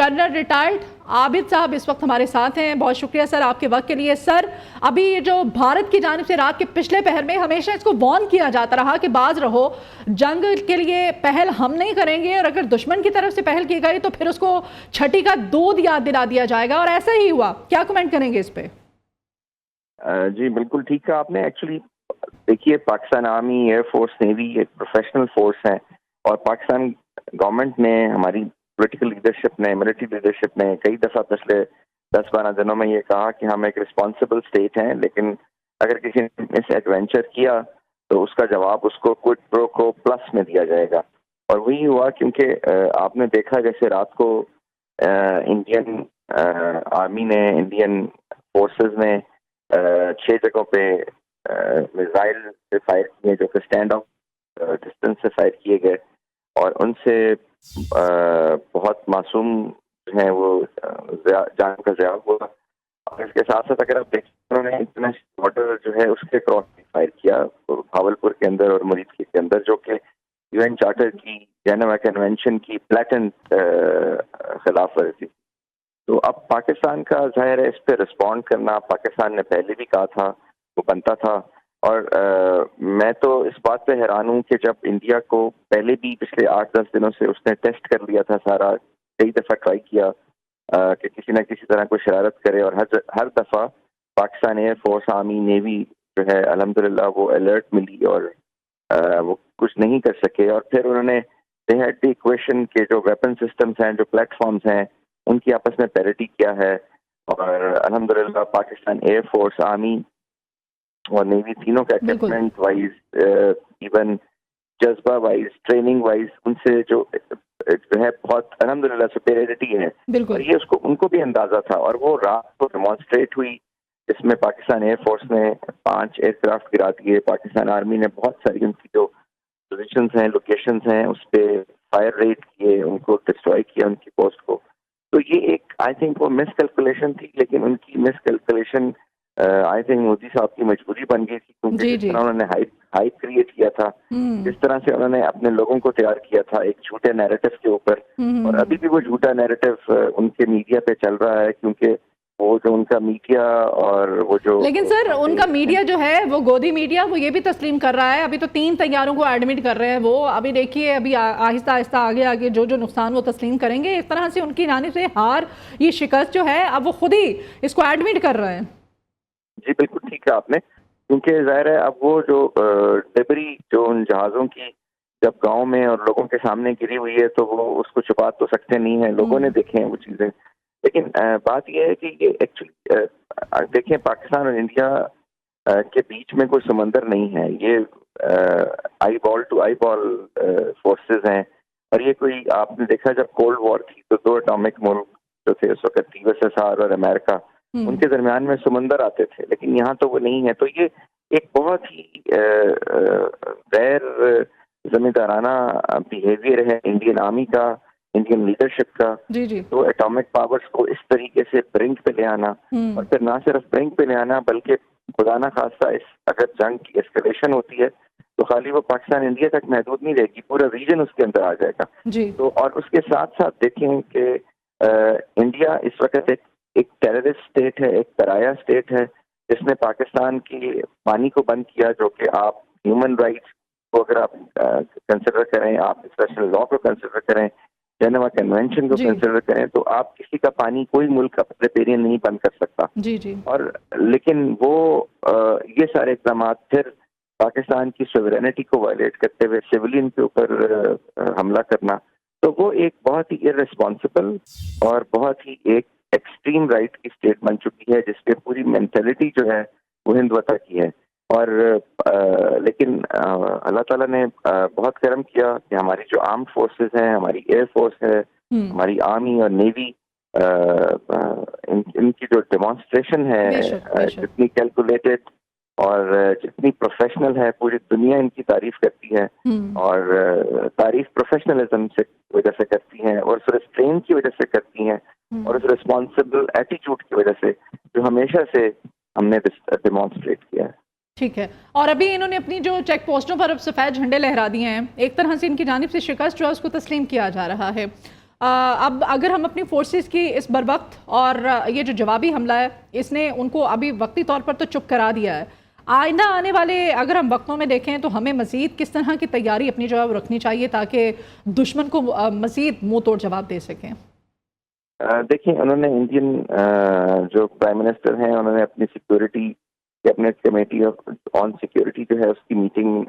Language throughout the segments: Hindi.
कर्नल रिटायर्ड आबिद साहब इस वक्त हमारे साथ हैं। बहुत शुक्रिया सर आपके वक्त के लिए। सर, अभी ये जो भारत की जानिब से रात के पिछले पहर में हमेशा इसको वार्न किया जाता रहा कि बाज रहो, जंग के लिए पहल हम नहीं करेंगे और अगर दुश्मन की तरफ से पहल की गई तो फिर उसको छठी का दूध याद दिला दिया जाएगा, और ऐसा ही हुआ। क्या कमेंट करेंगे इस पे? जी बिल्कुल ठीक है आपने। एक्चुअली देखिए, पाकिस्तान आर्मी, एयरफोर्स, नेवी एक प्रोफेशनल फोर्स है और पाकिस्तान गवर्नमेंट ने, हमारी पॉलिटिकल लीडरशिप ने, मिलिट्री लीडरशिप ने कई दफ़ा पिछले 10-12 दिनों में ये कहा कि हम एक रिस्पॉन्सिबल स्टेट हैं, लेकिन अगर किसी ने मिस एडवेंचर किया तो उसका जवाब उसको क्विड प्रो को प्लस में दिया जाएगा। और वही हुआ, क्योंकि आपने देखा जैसे रात को इंडियन आर्मी ने, इंडियन फोर्सेस ने 6 जगहों पे मिसाइल से फायर किए, जो कि स्टैंड ऑफ डिस्टेंस से फायर किए गए और उनसे बहुत मासूम जो है वो जान का ज़िया हुआ। और इसके साथ साथ अगर आप देखें, उन्होंने इंटरनेशनल बॉर्डर जो है उसके क्रॉस फायर किया तो भावलपुर के अंदर और मुरीदकी के अंदर, जो कि यूएन चार्टर की, जेनेवा कन्वेंशन की ब्लैटेंट खिलाफ वर्जी। तो अब पाकिस्तान का जाहिर है इस पर रिस्पॉन्ड करना, पाकिस्तान ने पहले भी कहा था, वो बनता था। और मैं तो इस बात पे हैरान हूँ कि जब इंडिया को पहले भी पिछले 8-10 दिनों से उसने टेस्ट कर लिया था सारा, कई दफ़ा ट्राई किया कि किसी न किसी तरह कोई शरारत करे, और हर दफ़ा पाकिस्तान एयरफोर्स, आर्मी, नेवी जो है अल्हम्दुलिल्लाह वो अलर्ट मिली और वो कुछ नहीं कर सके। और फिर उन्होंने दे हैड द इक्वेशन के जो वेपन सिस्टम्स हैं, जो प्लेटफॉर्म्स हैं, उनकी आपस में पैरिटी किया है। और अल्हम्दुलिल्लाह पाकिस्तान एयरफोर्स, आर्मी और नेवी तीनों का इक्विपमेंट वाइज, इवन जज्बा वाइज, ट्रेनिंग वाइज, उनसे जो है बहुत अल्हम्दुलिल्लाह सुपीरियरिटी है। और ये उसको उनको भी अंदाजा था, और वो रात को डेमोन्स्ट्रेट हुई, जिसमें पाकिस्तान एयरफोर्स ने 5 एयरक्राफ्ट गिरा दिए, पाकिस्तान आर्मी ने बहुत सारी उनकी जो पोजिशंस हैं, लोकेशंस हैं, उस पर फायर रेड किए, उनको डिस्ट्रॉय किया, उनकी पोस्ट को। तो ये एक आई थिंक वो मिस कैलकुलेशन थी, लेकिन उनकी miss calculation I think Modi साहब की मजबूरी बन गई थी, क्योंकि जिस तरह उन्होंने हाइप क्रिएट किया था, जिस तरह से उन्होंने अपने लोगों को तैयार किया था एक झूठे नैरेटिव के ऊपर, और अभी भी वो झूठा नैरेटिव उनके मीडिया पे चल रहा है, क्योंकि वो जो उनका मीडिया और वो जो, लेकिन सर उनका मीडिया जो है वो गोदी मीडिया, वो ये भी तस्लीम कर रहा है। अभी तो 3 तैयारों को एडमिट कर रहे हैं वो। अभी देखिए, अभी आहिस्ता आहिस्ता आगे आगे जो जो नुकसान वो तस्लीम करेंगे। इस तरह से उनकी जानिब से हार, ये शिकस्त जो है, अब वो खुद ही इसको एडमिट कर रहे हैं। जी बिल्कुल ठीक है आपने, क्योंकि जाहिर है अब वो जो डिबरी जो उन जहाज़ों की जब गांव में और लोगों के सामने गिरी हुई है, तो वो उसको छुपा तो सकते नहीं है, लोगों ने देखे हैं वो चीज़ें। लेकिन बात यह है कि ये एक्चुअली देखें, पाकिस्तान और इंडिया के बीच में कोई समंदर नहीं है, ये eyeball to eyeball forces हैं। और ये कोई, आपने देखा जब कोल्ड वॉर थी तो 2 एटॉमिक मुल्क जो थे उस वक्त, यूएसएसआर और अमेरिका, उनके दरमियान में समंदर आते थे, लेकिन यहाँ तो वो नहीं है। तो ये एक बहुत ही गैर जिम्मेदाराना बिहेवियर है इंडियन आर्मी का, इंडियन लीडरशिप का। जी। तो एटॉमिक पावर्स को इस तरीके से ब्रिंक पे ले आना, और फिर ना सिर्फ ब्रिंक पे ले आना, बल्कि खुदा ना खास्ता अगर जंग की एस्केलेशन होती है तो खाली वो पाकिस्तान इंडिया तक महदूद नहीं रहेगी, पूरा रीजन उसके अंदर आ जाएगा जी। तो और उसके साथ साथ देखें कि इंडिया इस वक्त एक टेररिस्ट स्टेट है, एक पराया स्टेट है, जिसने पाकिस्तान की पानी को बंद किया, जो कि आप ह्यूमन राइट्स को अगर आप कंसिडर करें, आप इंटरनेशनल लॉ को कंसिडर करें, जेनेवा कन्वेंशन को कंसिडर करें, तो आप किसी का पानी, कोई मुल्क अपने रिपेरियन नहीं बंद कर सकता। जी। और लेकिन वो ये सारे इक़दाम फिर पाकिस्तान की सोवरेनिटी को वायलेट करते हुए सिविलियन के ऊपर हमला करना, तो वो एक बहुत ही इररिस्पॉन्सिबल और बहुत ही एक एक्सट्रीम राइट की स्टेट बन चुकी है, जिसके पूरी मेंटेलिटी जो है वो हिंदुत्व की है। और लेकिन अल्लाह ताला ने बहुत करम किया कि हमारी जो आर्म्ड फोर्सेस हैं, हमारी एयर फोर्स है, हमारी आर्मी और नेवी, इनकी जो डेमोन्स्ट्रेशन है, जितनी कैलकुलेटेड और जितनी प्रोफेशनल है, पूरी दुनिया इनकी तारीफ करती है। और तारीफ प्रोफेशनलिज्म से वजह से करती हैं, और उस रिस्ट्रेन की वजह से करती हैं, और उस रिस्पॉन्सिबल एटीट्यूड की वजह से जो हमेशा से हमने डेमोन्स्ट्रेट किया है। ठीक है। और अभी इन्होंने अपनी जो चेक पोस्टों पर अब सफ़ेद झंडे लहरा दिए हैं, एक तरह से इनकी जानिब से शिकस्त जो है उसको तस्लीम किया जा रहा है। अब अगर हम अपनी फोर्सेस की इस बरवक्त और ये जो जवाबी हमला है इसने उनको अभी वक्ती तौर पर तो चुप करा दिया है, आइंदा आने वाले अगर हम वक्तों में देखें तो हमें मजीद किस तरह की तैयारी अपनी जवाब रखनी चाहिए ताकि दुश्मन को मजीद मुंह तोड़ जवाब दे सकें? देखिए, उन्होंने इंडियन जो प्राइम मिनिस्टर हैं, उन्होंने अपनी security cabinet committee on security जो है उसकी मीटिंग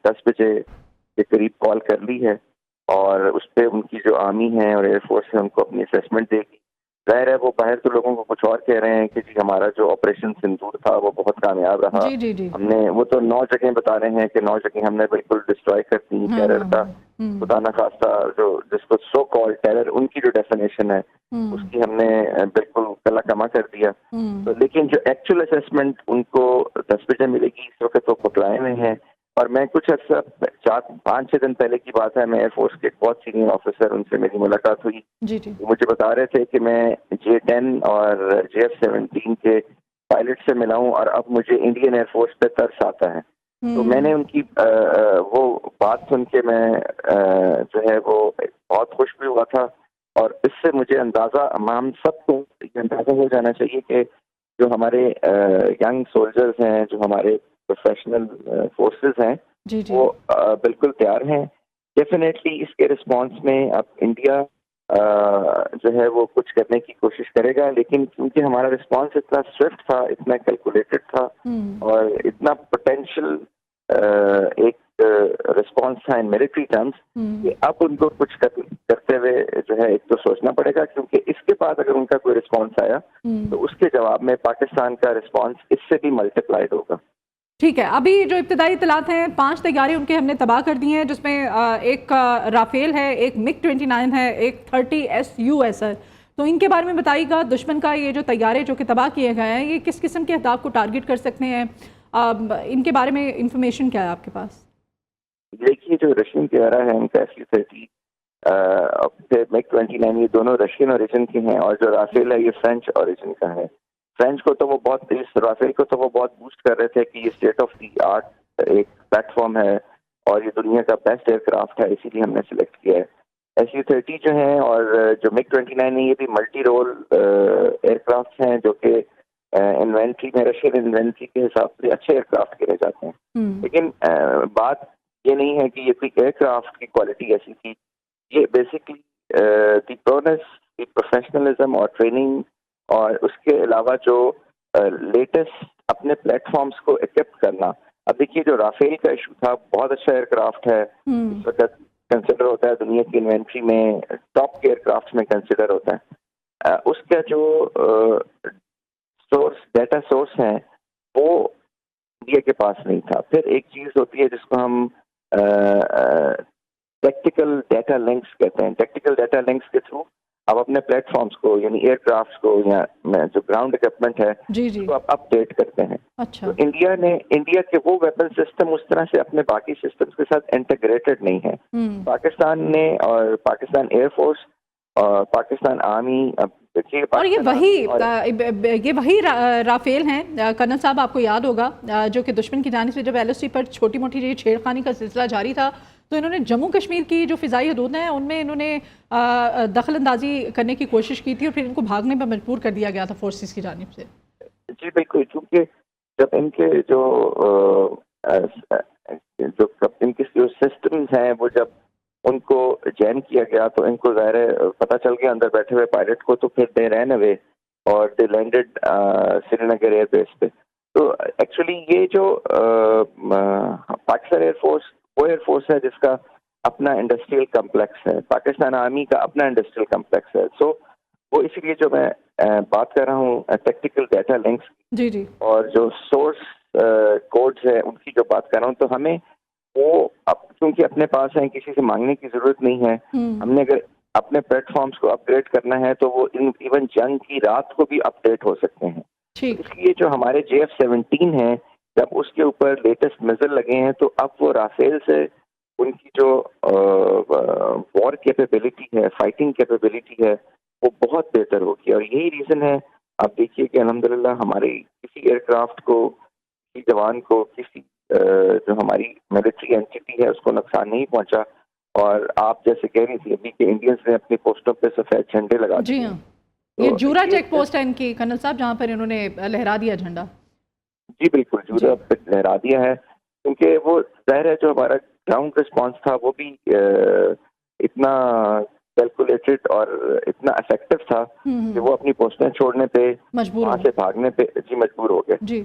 10 बजे के करीब कॉल कर ली है और उस पर उनकी जो आर्मी है और एयरफोर्स है उनको अपनी असेसमेंट देगी। जाहिर है वो बाहर तो लोगों को कुछ और कह रहे हैं कि जी हमारा जो ऑपरेशन सिंदूर था वो बहुत कामयाब रहा, जी जी जी। हमने वो तो 9 जगह बता रहे हैं कि 9 जगह हमने बिल्कुल डिस्ट्रॉय कर दी हाँ टेरर हाँ का। हाँ। खुदा न खास्ता जो जिसको सो कॉल्ड टेरर उनकी जो डेफिनेशन है उसकी हमने बिल्कुल कला कमा कर दिया। तो लेकिन जो एक्चुअल असेसमेंट उनको 10 बजे मिलेगी, इस वक्त वो पकड़ाए में है। और मैं कुछ अर्सा 4-5-6 दिन पहले की बात है, मैं एयरफोर्स के एक बहुत सीनियर ऑफिसर, उनसे मेरी मुलाकात हुई। जी जी। वो मुझे बता रहे थे कि मैं J-10 और JF-17 के पायलट से मिला हूँ और अब मुझे इंडियन एयरफोर्स पे तरस आता है। तो मैंने उनकी वो बात सुन के मैं जो है वो बहुत खुश भी हुआ था और इससे मुझे अंदाजा, हम सबको ये अंदाजा हो जाना चाहिए कि जो हमारे यंग सोल्जर्स हैं, जो हमारे प्रोफेशनल फोर्सेस हैं, जी जी। वो बिल्कुल तैयार हैं। डेफिनेटली इसके रिस्पांस में अब इंडिया जो है वो कुछ करने की कोशिश करेगा, लेकिन क्योंकि हमारा रिस्पांस इतना स्विफ्ट था, इतना कैलकुलेटेड था और इतना पोटेंशियल एक रिस्पांस था इन मिलिट्री टर्म्स कि अब उनको कुछ करते हुए जो है एक तो सोचना पड़ेगा, क्योंकि इसके बाद अगर उनका कोई रिस्पांस आया तो उसके जवाब में पाकिस्तान का रिस्पांस इससे भी मल्टीप्लाइड होगा। ठीक है, अभी जो इब्तदाई इत्तलात हैं 5 तैयारे उनके हमने तबाह कर दी हैं, जिसमें एक राफेल है, एक MiG-29 है, एक 30SU है सर। तो इनके बारे में बताइएगा, दुश्मन का ये जो तैयारे जो कि तबाह किए गए हैं ये किस किस्म के अहदाफ को टारगेट कर सकते हैं? इनके बारे में इंफॉर्मेशन क्या है आपके पास? देखिए, जो रशियन तैयारा है उनका Su-30 फिर MiG-29, ये दोनों रशियन ओरिजिन के हैं और जो राफेल है ये फ्रेंच ओरिजिन का है। फ्रेंच को तो वो बहुत, इस राफेल को तो वो बहुत बूस्ट कर रहे थे कि ये स्टेट ऑफ द आर्ट एक प्लेटफॉर्म है और ये दुनिया का बेस्ट एयरक्राफ्ट है, इसीलिए हमने सिलेक्ट किया है। Su-30 जो है और जो MiG-29 है ये भी मल्टी रोल एयरक्राफ्ट हैं जो कि इन्वेंट्री में, रशियन इन्वेंट्री के हिसाब से अच्छे एयरक्राफ्ट गिने जाते हैं। लेकिन बात ये नहीं है कि ये कोई एयरक्राफ्ट की क्वालिटी ऐसी थी, ये basically the proneness, the professionalism और ट्रेनिंग और उसके अलावा जो लेटेस्ट अपने प्लेटफॉर्म्स को इक्विप करना। अब देखिए, जो राफेल का इशू था, बहुत अच्छा एयरक्राफ्ट है, इस वक्त कंसिडर होता है दुनिया की इन्वेंट्री में टॉप के एयरक्राफ्ट में कंसिडर होता है। उसका जो सोर्स, डाटा सोर्स है, वो इंडिया के पास नहीं था। फिर एक चीज होती है जिसको हम टेक्टिकल डाटा लिंक्स कहते हैं। टेक्टिकल डाटा लिंक्स के थ्रू आप अपने प्लेटफॉर्म्स को, यानी एयरक्राफ्ट्स को या जो ग्राउंड इक्विपमेंट है जी जी। तो आप अपडेट करते हैं। अच्छा। तो इंडिया के वो वेपन सिस्टम उस तरह से अपने बाकी सिस्टम्स के साथ इंटीग्रेटेड नहीं है। पाकिस्तान ने और पाकिस्तान एयरफोर्स और पाकिस्तान आर्मी, अब देखिए, और ये वही राफेल हैं कर्नल साहब, आपको याद होगा जो कि दुश्मन की जानिब से जब LOC पर छोटी मोटी छेड़खानी का सिलसिला जारी था तो इन्होंने जम्मू कश्मीर की जो फिजाई हदूद हैं उनमें इन्होंने दखल अंदाजी करने की कोशिश की थी और फिर इनको भागने पर मजबूर कर दिया गया था फोर्सेस की जानिब से। जी बिल्कुल, क्योंकि जब इनके जो सिस्टम्स हैं वो जब उनको जैम किया गया तो इनको ज़ाहिर है पता चल गया अंदर बैठे हुए पायलट को, तो फिर दे रैन अवे और दे लैंडेड श्रीनगर एयरबेस पे। तो एक्चुअली ये जो पाकिस्तान एयरफोर्स वो एयरफोर्स है जिसका अपना इंडस्ट्रियल कम्प्लेक्स है, पाकिस्तान आर्मी का अपना इंडस्ट्रियल कम्प्लेक्स है। सो वो इसीलिए जो मैं बात कर रहा हूँ टेक्निकल डाटा लिंक्स जी जी और जो सोर्स कोड्स है उनकी जो बात कर रहा हूँ, तो हमें वो अब क्योंकि अपने पास है, किसी से मांगने की जरूरत नहीं है। हमने अगर अपने प्लेटफॉर्म्स को अपग्रेड करना है तो वो इवन जंग की रात को भी अपडेट हो सकते हैं। तो इसलिए जो हमारे JF-17 है, जब उसके ऊपर लेटेस्ट मिसाइल लगे हैं तो अब वो राफेल से उनकी जो वॉर कैपेबिलिटी है, फाइटिंग कैपेबिलिटी है, वो बहुत बेहतर होगी। और यही रीजन है, आप देखिए कि अल्हम्दुलिल्लाह हमारे किसी एयरक्राफ्ट को, किसी जवान को, किसी जो हमारी मिलिट्री एंटिटी है उसको नुकसान नहीं पहुंचा। और आप जैसे कह रही थी अभी कि इंडियंस ने अपनी पोस्टों पे सफेद झंडे लगा जी दिए। हाँ, ये तो जूरा ये चेक पोस्ट है इनकी कर्नल साहब, जहाँ पर इन्होंने लहरा दिया झंडा। जी बिल्कुल जूरा पे लहरा दिया है, क्योंकि वो जाहिर है जो हमारा ग्राउंड रिस्पांस था वो भी इतना कैलकुलेटेड और इतना इफेक्टिव था कि वो अपनी पोस्टें छोड़ने पे, मजबूर वहां हो से भागने पे जी मजबूर हो गए। जी।